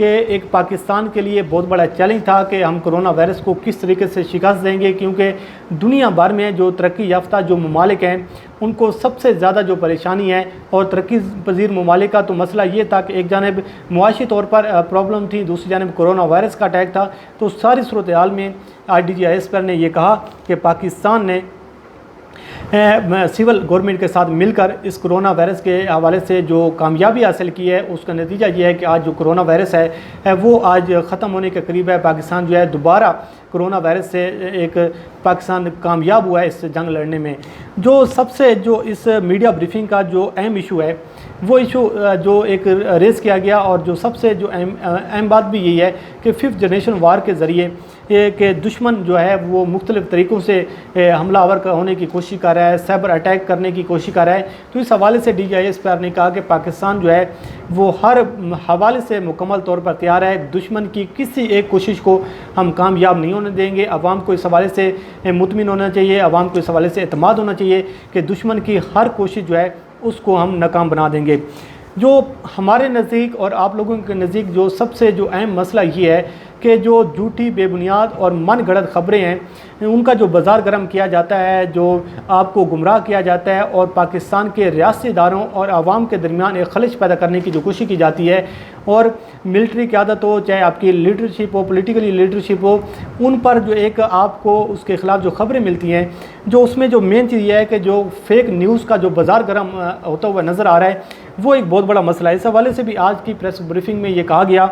کہ ایک پاکستان کے لیے بہت بڑا چیلنج تھا کہ ہم کرونا وائرس کو کس طریقے سے شکست دیں گے، کیونکہ دنیا بھر میں جو ترقی یافتہ جو ممالک ہیں ان کو سب سے زیادہ جو پریشانی ہے، اور ترقی پذیر ممالک کا تو مسئلہ یہ تھا کہ ایک جانب معاشی طور پر پرابلم تھی، دوسری جانب کرونا وائرس کا اٹیک تھا۔ تو ساری صورتحال میں DGISPR نے یہ کہا کہ پاکستان نے سول گورنمنٹ کے ساتھ مل کر اس کرونا وائرس کے حوالے سے جو کامیابی حاصل کی ہے، اس کا نتیجہ یہ ہے کہ آج جو کرونا وائرس ہے وہ آج ختم ہونے کے قریب ہے۔ پاکستان جو ہے دوبارہ کرونا وائرس سے ایک پاکستان کامیاب ہوا ہے اس جنگ لڑنے میں۔ جو سب سے جو اس میڈیا بریفنگ کا جو اہم ایشو ہے، وہ ایشو جو ایک ریز کیا گیا، اور جو سب سے جو اہم بات بھی یہی ہے کہ 5th جنریشن وار کے ذریعے کہ دشمن جو ہے وہ مختلف طریقوں سے حملہ آور ہونے کی کوشش کر رہا ہے، سائبر اٹیک کرنے کی کوشش کر رہا ہے۔ تو اس حوالے سے DGISPR نے کہا کہ پاکستان جو ہے وہ ہر حوالے سے مکمل طور پر تیار ہے، دشمن کی کسی ایک کوشش کو ہم کامیاب نہیں ہونے دیں گے۔ عوام کو اس حوالے سے مطمئن ہونا چاہیے، عوام کو اس حوالے سے اعتماد ہونا چاہیے کہ دشمن کی ہر کوشش جو ہے اس کو ہم ناکام بنا دیں گے۔ جو ہمارے نزدیک اور آپ لوگوں کے نزدیک جو سب سے جو اہم مسئلہ یہ ہے کہ جو جھوٹی بے بنیاد اور من گھڑت خبریں ہیں ان کا جو بازار گرم کیا جاتا ہے، جو آپ کو گمراہ کیا جاتا ہے، اور پاکستان کے ریاستی اداروں اور عوام کے درمیان ایک خلش پیدا کرنے کی جو کوشش کی جاتی ہے، اور ملٹری قیادت ہو، چاہے آپ کی لیڈرشپ ہو، پولیٹیکلی لیڈرشپ ہو، ان پر جو ایک آپ کو اس کے خلاف جو خبریں ملتی ہیں، جو اس میں جو مین چیز یہ ہے کہ جو فیک نیوز کا جو بازار گرم ہوتا ہوا نظر آ رہا ہے، وہ ایک بہت بڑا مسئلہ ہے۔ اس حوالے سے بھی آج کی پریس بریفنگ میں یہ کہا گیا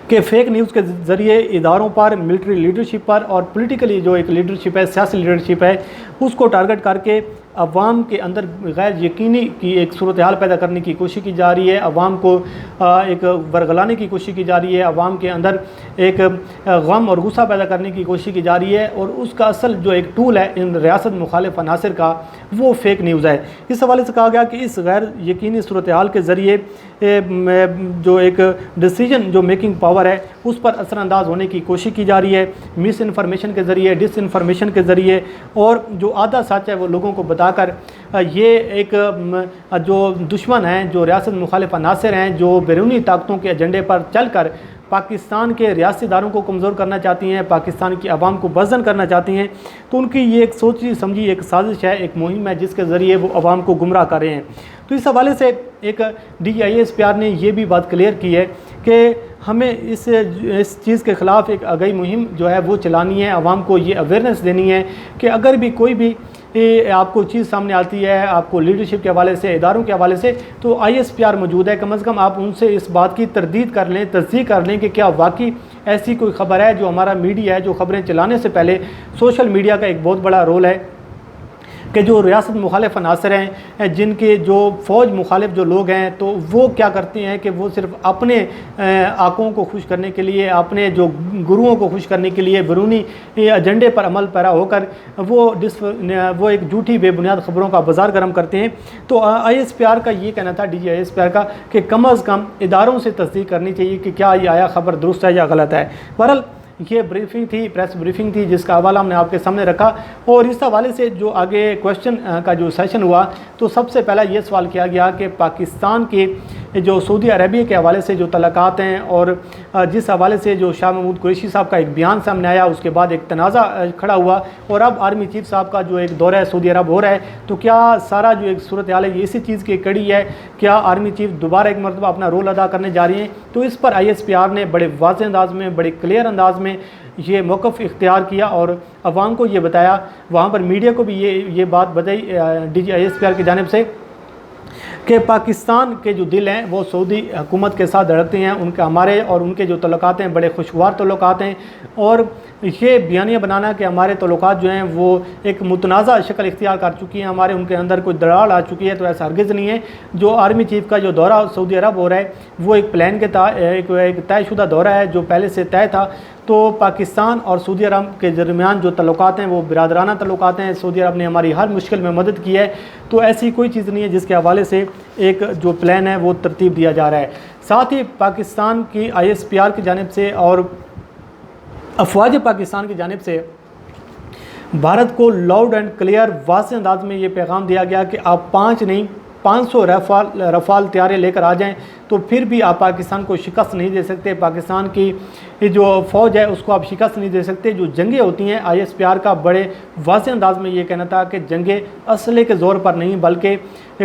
کہ فیک نیوز کے ذریعے اداروں پر، ملٹری لیڈرشپ پر، اور پولیٹیکلی جو ایک لیڈرشپ ہے، سیاسی لیڈرشپ ہے، اس کو ٹارگٹ کر کے عوام کے اندر غیر یقینی کی ایک صورتحال پیدا کرنے کی کوشش کی جا رہی ہے، عوام کو ایک ورگلانے کی کوشش کی جا رہی ہے، عوام کے اندر ایک غم اور غصہ پیدا کرنے کی کوشش کی جا رہی ہے، اور اس کا اصل جو ایک ٹول ہے ان ریاست مخالف عناصر کا، وہ فیک نیوز ہے۔ اس حوالے سے کہا گیا کہ اس غیر یقینی صورتحال کے ذریعے جو ایک ڈیسیجن جو میکنگ پاور ہے اس پر اثر انداز ہونے کی کوشش کی جا رہی ہے، مس انفارمیشن کے ذریعے، ڈس انفارمیشن کے ذریعے، اور جو آدھا سچ ہے وہ لوگوں کو بتا کر یہ ایک جو دشمن ہیں، جو ریاست مخالف عناصر ہیں، جو بیرونی طاقتوں کے ایجنڈے پر چل کر پاکستان کے ریاستی اداروں کو کمزور کرنا چاہتی ہیں، پاکستان کی عوام کو بزدل کرنا چاہتی ہیں، تو ان کی یہ ایک سوچی سمجھی ایک سازش ہے، ایک مہم ہے جس کے ذریعے وہ عوام کو گمراہ کر رہے ہیں۔ تو اس حوالے سے ایک DGISPR نے یہ بھی بات کلیئر کی ہے کہ ہمیں اس چیز کے خلاف ایک آگاہی مہم جو ہے وہ چلانی ہے، عوام کو یہ اویئرنیس دینی ہے کہ اگر بھی کوئی بھی آپ کو چیز سامنے آتی ہے، آپ کو لیڈرشپ کے حوالے سے، اداروں کے حوالے سے، تو ISPR موجود ہے، کم از کم آپ ان سے اس بات کی تردید کر لیں، تصدیق کر لیں کہ کیا واقعی ایسی کوئی خبر ہے۔ جو ہمارا میڈیا ہے، جو خبریں چلانے سے پہلے سوشل میڈیا کا ایک بہت بڑا رول ہے کہ جو ریاست مخالف عناصر ہیں، جن کے جو فوج مخالف جو لوگ ہیں، تو وہ کیا کرتے ہیں کہ وہ صرف اپنے آقوں کو خوش کرنے کے لیے، اپنے جو گروؤں کو خوش کرنے کے لیے بیرونی ایجنڈے پر عمل پیرا ہو کر وہ ایک جھوٹی بے بنیاد خبروں کا بازار گرم کرتے ہیں۔ تو ISPR کا یہ کہنا تھا، DGISPR کا، کہ کم از کم اداروں سے تصدیق کرنی چاہیے کہ کیا یہ آیا خبر درست ہے یا غلط ہے۔ بہرحال یہ بریفنگ تھی، پریس بریفنگ تھی، جس کا حوالہ ہم نے آپ کے سامنے رکھا، اور اس حوالے سے جو آگے کویشچن کا جو سیشن ہوا، تو سب سے پہلا یہ سوال کیا گیا کہ پاکستان کے جو سعودی عربیہ کے حوالے سے جو تعلقات ہیں، اور جس حوالے سے جو شاہ محمود قریشی صاحب کا ایک بیان سامنے آیا، اس کے بعد ایک تنازع کھڑا ہوا، اور اب آرمی چیف صاحب کا جو ایک دورہ سعودی عرب ہو رہا ہے، تو کیا سارا جو ایک صورتحال ہے یہ اسی چیز کی کڑی ہے؟ کیا آرمی چیف دوبارہ ایک مرتبہ اپنا رول ادا کرنے جا رہی ہیں؟ تو اس پر ISPR نے بڑے واضح انداز میں، بڑے کلیئر انداز میں یہ موقف اختیار کیا، اور عوام کو یہ بتایا، وہاں پر میڈیا کو بھی یہ بات بتائی DGISPR کی جانب سے کہ پاکستان کے جو دل ہیں وہ سعودی حکومت کے ساتھ دھڑکتے ہیں، ان کے ہمارے اور ان کے جو تعلقات ہیں بڑے خوشگوار تعلقات ہیں، اور یہ بیانیہ بنانا کہ ہمارے تعلقات جو ہیں وہ ایک متنازع شکل اختیار کر چکی ہیں، ہمارے ان کے اندر کوئی دراڑ آ چکی ہے، تو ایسا ہرگز نہیں ہے۔ جو آرمی چیف کا جو دورہ سعودی عرب ہو رہا ہے وہ ایک پلان کے ایک طے شدہ دورہ ہے جو پہلے سے طے تھا۔ تو پاکستان اور سعودی عرب کے درمیان جو تعلقات ہیں وہ برادرانہ تعلقات ہیں، سعودی عرب نے ہماری ہر مشکل میں مدد کی ہے، تو ایسی کوئی چیز نہیں ہے جس کے حوالے سے ایک جو پلان ہے وہ ترتیب دیا جا رہا ہے۔ ساتھ ہی پاکستان کی ISPR کی جانب سے اور افواج پاکستان کی جانب سے بھارت کو لاؤڈ اینڈ کلیئر واضح انداز میں یہ پیغام دیا گیا کہ آپ 5 نہیں 500 رفال طیارے لے کر آ جائیں تو پھر بھی آپ پاکستان کو شکست نہیں دے سکتے. پاکستان کی جو فوج ہے اس کو آپ شکست نہیں دے سکتے. جو جنگیں ہوتی ہیں ISPR کا بڑے واضح انداز میں یہ کہنا تھا کہ جنگیں اسلحے کے زور پر نہیں بلکہ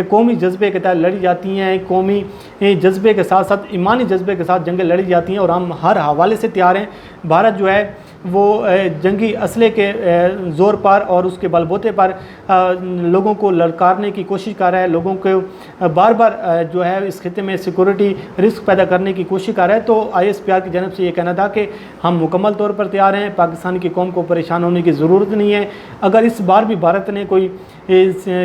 قومی جذبے کے تحت لڑی جاتی ہیں, قومی جذبے کے ساتھ ساتھ ایمانی جذبے کے ساتھ جنگیں لڑی جاتی ہیں, اور ہم ہر حوالے سے تیار ہیں. بھارت جو ہے وہ جنگی اسلحے کے زور پر اور اس کے بل بوتے پر لوگوں کو للکارنے کی کوشش کر رہا ہے, لوگوں کو بار بار جو ہے اس خطے میں سیکورٹی رسک پیدا کرنے کی کوشش کر رہا ہے. تو ISPR کی جانب سے یہ کہنا تھا کہ ہم مکمل طور پر تیار ہیں, پاکستان کی قوم کو پریشان ہونے کی ضرورت نہیں ہے. اگر اس بار بھی بھارت نے کوئی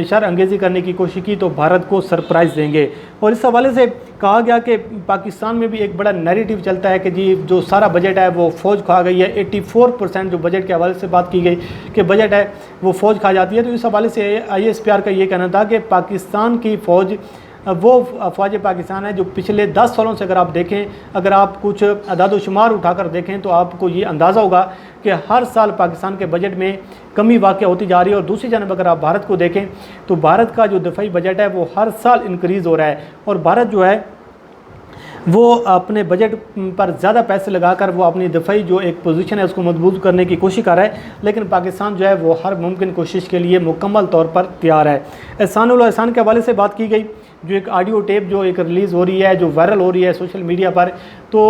شر انگیزی کرنے کی کوشش کی تو بھارت کو سرپرائز دیں گے. اور اس حوالے سے کہا گیا کہ پاکستان میں بھی ایک بڑا نیریٹو چلتا ہے کہ جی جو سارا بجٹ ہے وہ فوج کھا گئی ہے. 84% جو بجٹ کے حوالے سے بات کی گئی کہ بجٹ ہے وہ فوج کھا جاتی ہے. تو اس حوالے سے ISPR کا یہ کہنا تھا کہ پاکستان کی فوج وہ افواج پاکستان ہے جو پچھلے 10 سالوں سے اگر آپ دیکھیں, اگر آپ کچھ اعداد و شمار اٹھا کر دیکھیں تو آپ کو یہ اندازہ ہوگا کہ ہر سال پاکستان کے بجٹ میں کمی واقع ہوتی جا رہی ہے. اور دوسری جانب اگر آپ بھارت کو دیکھیں تو بھارت کا جو دفاعی بجٹ ہے وہ ہر سال انکریز ہو رہا ہے, اور بھارت جو ہے وہ اپنے بجٹ پر زیادہ پیسے لگا کر وہ اپنی دفاعی جو ایک پوزیشن ہے اس کو مضبوط کرنے کی کوشش کر رہا ہے. لیکن پاکستان جو ہے وہ ہر ممکن کوشش کے لیے مکمل طور پر تیار ہے. احسان الاحسان کے حوالے سے بات کی گئی, جو ایک آڈیو ٹیپ جو ایک ریلیز ہو رہی ہے, جو وائرل ہو رہی ہے سوشل میڈیا پر, تو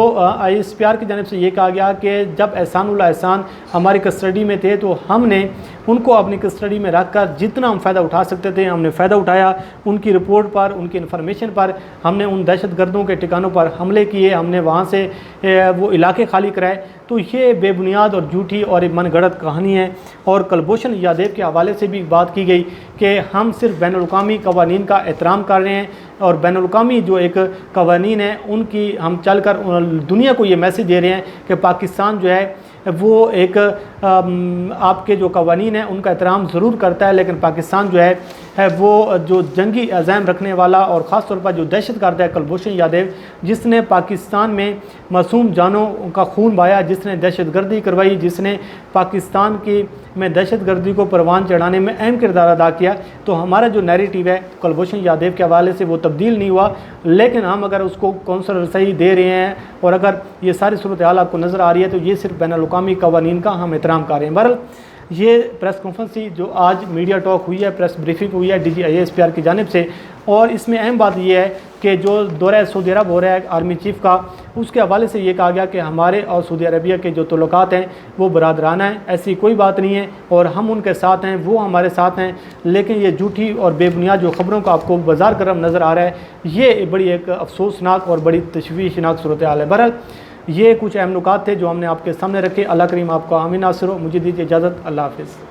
ISPR کی جانب سے یہ کہا گیا کہ جب احسان الاحسان ہماری کسٹڈی میں تھے تو ہم نے ان کو اپنی کسٹڈی میں رکھ کر جتنا ہم فائدہ اٹھا سکتے تھے ہم نے فائدہ اٹھایا. ان کی رپورٹ پر, ان کی انفارمیشن پر ہم نے ان دہشت گردوں کے ٹھکانوں پر حملے کیے, ہم نے وہاں سے وہ علاقے خالی کرائے. تو یہ بے بنیاد اور جھوٹی اور ایک من گھڑت کہانی ہے. اور کلبھوشن یادیو کے حوالے سے بھی بات کی گئی کہ ہم صرف بین الاقوامی قوانین کا احترام کر رہے ہیں, اور بین الاقوامی جو ایک قوانین ہیں ان کی ہم چل کر دنیا کو یہ میسج دے رہے ہیں کہ پاکستان جو ہے وہ ایک آپ کے جو قوانین ہیں ان کا احترام ضرور کرتا ہے, لیکن پاکستان جو ہے وہ جو جنگی عزائم رکھنے والا اور خاص طور پر جو دہشت گرد ہے کلبھوشن یادیو, جس نے پاکستان میں معصوم جانوں کا خون بہایا, جس نے دہشت گردی کروائی, جس نے پاکستان کی میں دہشت گردی کو پروان چڑھانے میں اہم کردار ادا کیا. تو ہمارا جو نیریٹو ہے کلبھوشن یادیو کے حوالے سے وہ تبدیل نہیں ہوا, لیکن ہم اگر اس کو کونسل رسائی دے رہے ہیں اور اگر یہ ساری صورتحال آپ کو نظر آ رہی ہے تو یہ صرف بین الاقوامی قوانین کا ہم احترام کر رہے ہیں. بہرحال یہ پریس کانفرنس تھی جو آج میڈیا ٹاک ہوئی ہے, پریس بریفنگ ہوئی ہے DG ISPR کی جانب سے, اور اس میں اہم بات یہ ہے کہ جو دورہ سعودی عرب ہو رہا ہے آرمی چیف کا, اس کے حوالے سے یہ کہا گیا کہ ہمارے اور سعودی عربیہ کے جو تعلقات ہیں وہ برادرانہ ہیں, ایسی کوئی بات نہیں ہے, اور ہم ان کے ساتھ ہیں, وہ ہمارے ساتھ ہیں. لیکن یہ جھوٹی اور بے بنیاد جو خبروں کا آپ کو بازار گرم نظر آ رہا ہے, یہ بڑی ایک افسوسناک اور بڑی تشویشناک صورتحال ہے. بہرحال یہ کچھ اہم نکات تھے جو ہم نے آپ کے سامنے رکھے. اللہ کریم آپ کو آمین ناصر ہو. مجھے دیجیے اجازت. اللہ حافظ.